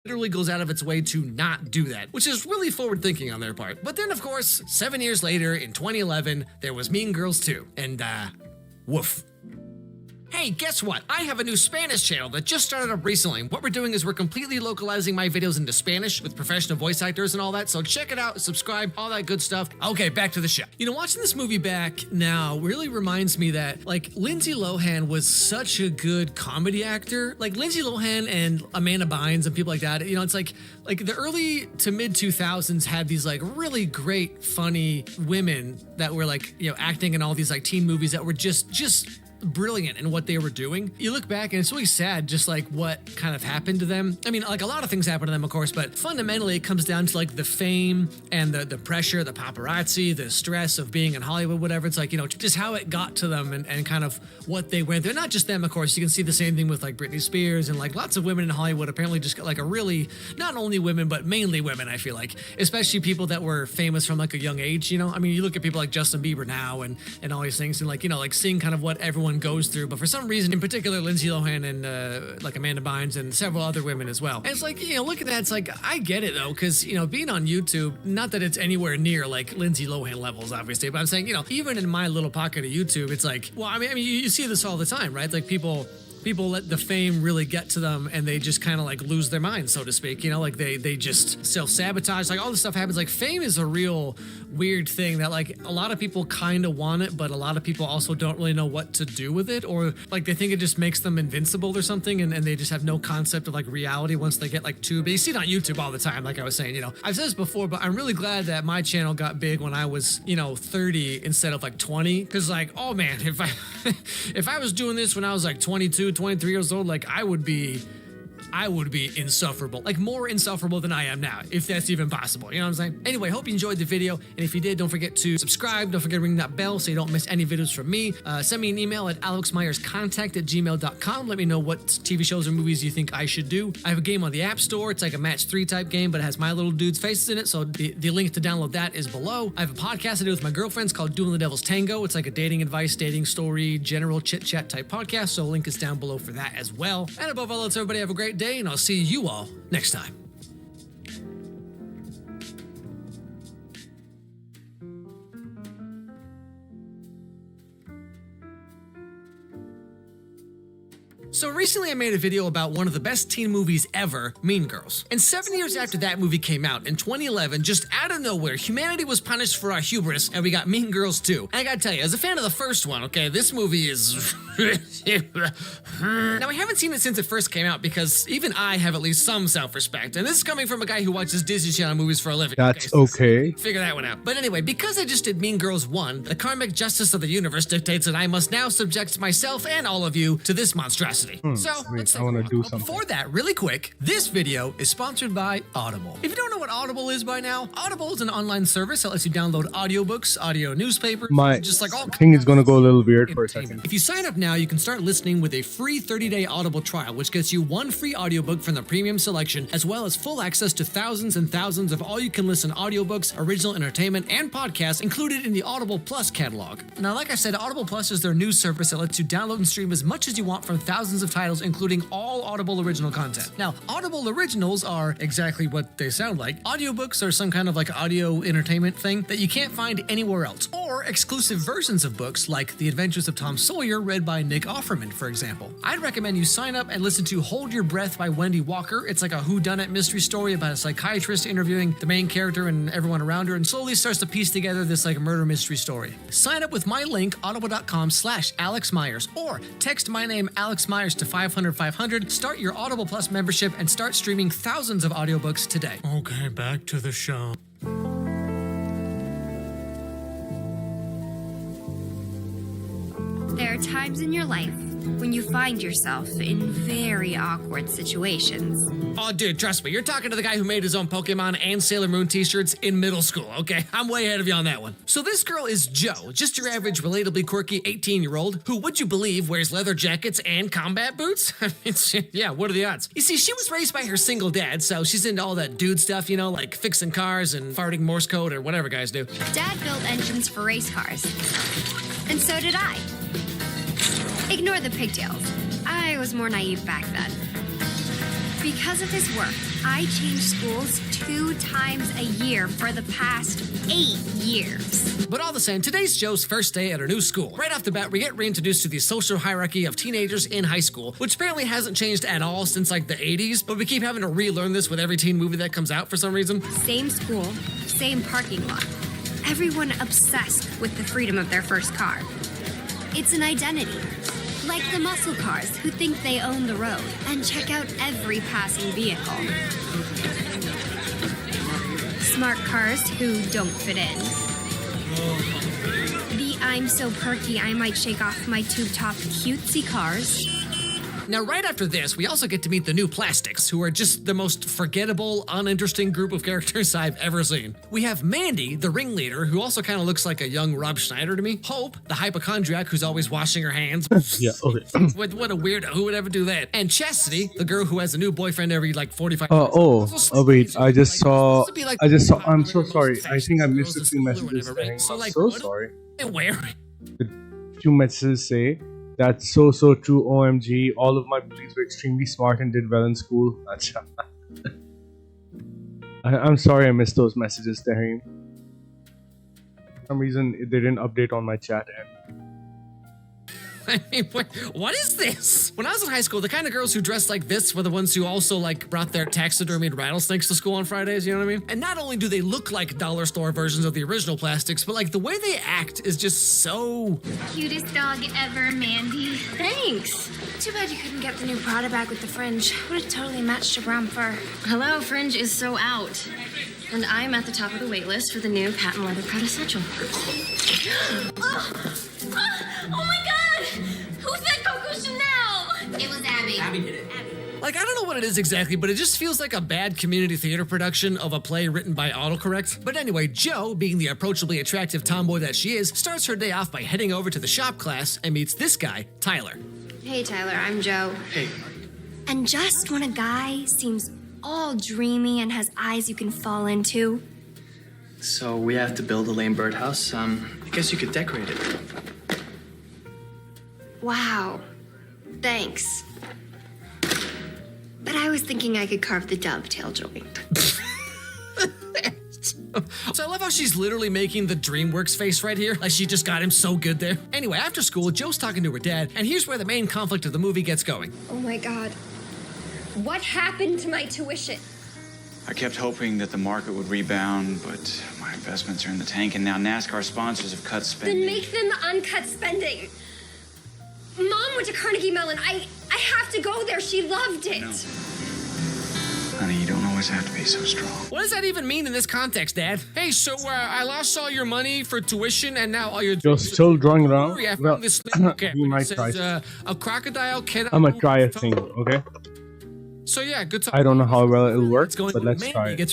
literally goes out of its way to not do that, which is really forward thinking on their part. But then, of course, 7 years later, in 2011, there was Mean Girls 2, and woof. Hey, guess what? I have a new Spanish channel that just started up recently. What we're doing is we're completely localizing my videos into Spanish with professional voice actors and all that, so check it out, subscribe, all that good stuff. Okay, back to the show. You know, watching this movie back now really reminds me that, like, Lindsay Lohan was such a good comedy actor. Like, Lindsay Lohan and Amanda Bynes and people like that, you know, it's like the early to mid 2000s had these, like, really great, funny women that were, like, you know, acting in all these, like, teen movies that were just brilliant in what they were doing. You look back and it's really sad just like what kind of happened to them. I mean, like a lot of things happened to them, of course, but fundamentally it comes down to like the fame and the pressure, the paparazzi, the stress of being in Hollywood, whatever. It's like, you know, just how it got to them and kind of what they went through. Not just them, of course. You can see the same thing with like Britney Spears and like lots of women in Hollywood apparently just got like a really, not only women, but mainly women, I feel like, especially people that were famous from like a young age, you know? I mean, you look at people like Justin Bieber now and all these things and like, you know, like seeing kind of what everyone goes through, but for some reason, in particular, Lindsay Lohan and like Amanda Bynes and several other women as well. And it's like, you know, look at that. It's like, I get it though, because, you know, being on YouTube, not that it's anywhere near like Lindsay Lohan levels, obviously, but I'm saying, you know, even in my little pocket of YouTube, it's like, well, I mean, you see this all the time, right? Like people let the fame really get to them and they just kind of like lose their minds, so to speak. You know, like they just self-sabotage. Like all this stuff happens. Like fame is a real weird thing that like a lot of people kind of want it, but a lot of people also don't really know what to do with it, or like they think it just makes them invincible or something, and they just have no concept of like reality once they get like too big. You see it on YouTube all the time, like I was saying, you know. I've said this before, but I'm really glad that my channel got big when I was, you know, 30 instead of like 20, because like, oh man, if I was doing this when I was like 22, 23 years old, like I would be insufferable, like more insufferable than I am now, if that's even possible. You know what I'm saying? Anyway, hope you enjoyed the video. And if you did, don't forget to subscribe. Don't forget to ring that bell so you don't miss any videos from me. Send me an email at alexmyerscontact@gmail.com. Let me know what TV shows or movies you think I should do. I have a game on the App Store. It's like a match 3 type game, but it has my little dude's faces in it. So the link to download that is below. I have a podcast I do with my girlfriends called Doing the Devil's Tango. It's like a dating advice, dating story, general chit chat type podcast. So link is down below for that as well. And above all else, everybody have a great day, and I'll see you all next time. So recently I made a video about one of the best teen movies ever, Mean Girls. And 7 years after that movie came out, in 2011, just out of nowhere, humanity was punished for our hubris, and we got Mean Girls 2. And I gotta tell you, as a fan of the first one, okay, this movie is... Now, I haven't seen it since it first came out because even I have at least some self-respect. And this is coming from a guy who watches Disney Channel movies for a living. That's okay. Figure that one out. But anyway, because I just did Mean Girls 1, the karmic justice of the universe dictates that I must now subject myself and all of you to this monstrosity. So, let's I want to do something. Before that, really quick, this video is sponsored by Audible. If you don't know what Audible is by now, Audible is an online service that lets you download audiobooks, audio newspapers, just like all thing is going to go a little weird for a second. If you sign up now, you can start listening with a free 30-day Audible trial, which gets you 1 free audiobook from the premium selection, as well as full access to thousands and thousands of all-you-can-listen audiobooks, original entertainment, and podcasts included in the Audible Plus catalog. Now, like I said, Audible Plus is their news service that lets you download and stream as much as you want from thousands of titles, including all Audible original content. Now, Audible originals are exactly what they sound like. Audiobooks are some kind of like audio entertainment thing that you can't find anywhere else, or exclusive versions of books like The Adventures of Tom Sawyer read by Nick Offerman, for example. I'd recommend you sign up and listen to Hold Your Breath by Wendy Walker. It's like a whodunit mystery story about a psychiatrist interviewing the main character and everyone around her, and slowly starts to piece together this like murder mystery story. Sign up with my link, audible.com/Alex Myers, or text my name Alex Myers to 500-500, start your Audible Plus membership, and start streaming thousands of audiobooks today. Okay, back to the show. There are times in your life when you find yourself in very awkward situations. Oh, dude, trust me, you're talking to the guy who made his own Pokemon and Sailor Moon t-shirts in middle school, okay? I'm way ahead of you on that one. So this girl is Jo, just your average relatably quirky 18-year-old who, would you believe, wears leather jackets and combat boots? Yeah, what are the odds? You see, she was raised by her single dad, so she's into all that dude stuff, you know, like fixing cars and farting Morse code or whatever guys do. Dad built engines for race cars, and so did I. Ignore the pigtails. I was more naive back then. Because of his work, I changed schools 2 times a year for the past 8 years. But all the same, today's Joe's first day at her new school. Right off the bat, we get reintroduced to the social hierarchy of teenagers in high school, which apparently hasn't changed at all since like the 80s, but we keep having to relearn this with every teen movie that comes out for some reason. Same school, same parking lot. Everyone obsessed with the freedom of their first car. It's an identity. Like the muscle cars who think they own the road and check out every passing vehicle. Smart cars who don't fit in. The I'm so perky I might shake off my tube top cutesy cars. Now, right after this, we also get to meet the new Plastics, who are just the most forgettable, uninteresting group of characters I've ever seen. We have Mandy, the ringleader, who also kind of looks like a young Rob Schneider to me. Hope, the hypochondriac who's always washing her hands. Yeah, okay. What a weirdo. Who would ever do that? And Chastity, the girl who has a new boyfriend every like 45 Wait, I just saw, I'm so Like, sorry. I think I missed a girls few in school or messages whatever, right? saying, So, I'm like, so what- sorry. Where? Few messages say, that's so true, OMG. All of my bullies were extremely smart and did well in school. Acha. I'm sorry I missed those messages, Tahrim. For some reason, they didn't update on my chat end. I mean, what is this? When I was in high school, the kind of girls who dressed like this were the ones who also like brought their taxidermied rattlesnakes to school on Fridays, you know what I mean? And not only do they look like dollar store versions of the original Plastics, but like the way they act is just so... Cutest dog ever, Mandy. Thanks. Too bad you couldn't get the new Prada bag with the fringe. Would have totally matched your brown fur. Hello, Fringe is so out. And I'm at the top of the wait list for the new patent leather Prada satchel. Oh my god! Who said Coco Chanel? It was Abby. Abby did it. Like, I don't know what it is exactly, but it just feels like a bad community theater production of a play written by autocorrect. But anyway, Jo, being the approachably attractive tomboy that she is, starts her day off by heading over to the shop class and meets this guy, Tyler. Hey, Tyler, I'm Joe. Hey. And just when a guy seems all dreamy and has eyes you can fall into, So we have to build a lame birdhouse. I guess you could decorate it. wow, thanks. But I was thinking I could carve the dovetail joint. So I love how she's literally making the DreamWorks face right here, like she just got him so good there. Anyway, after school, Joe's talking to her dad, and here's where the main conflict of the movie gets going. Oh my god. What happened to my tuition? I kept hoping that the market would rebound, but my investments are in the tank, and now NASCAR sponsors have cut spending. Then make them uncut spending. Mom went to Carnegie Mellon. I have to go there. She loved it. No. Honey, you don't always have to be so strong. What does that even mean in this context, Dad? Hey, so I lost all your money for tuition, and now all your... You're still drawing around? I found Well, this thing. Okay, we might it try. says, a crocodile cannot... I'm gonna try a thing, okay? So yeah, good talk. I don't know how well it'll work, It's going but let's Mandy try it. gets her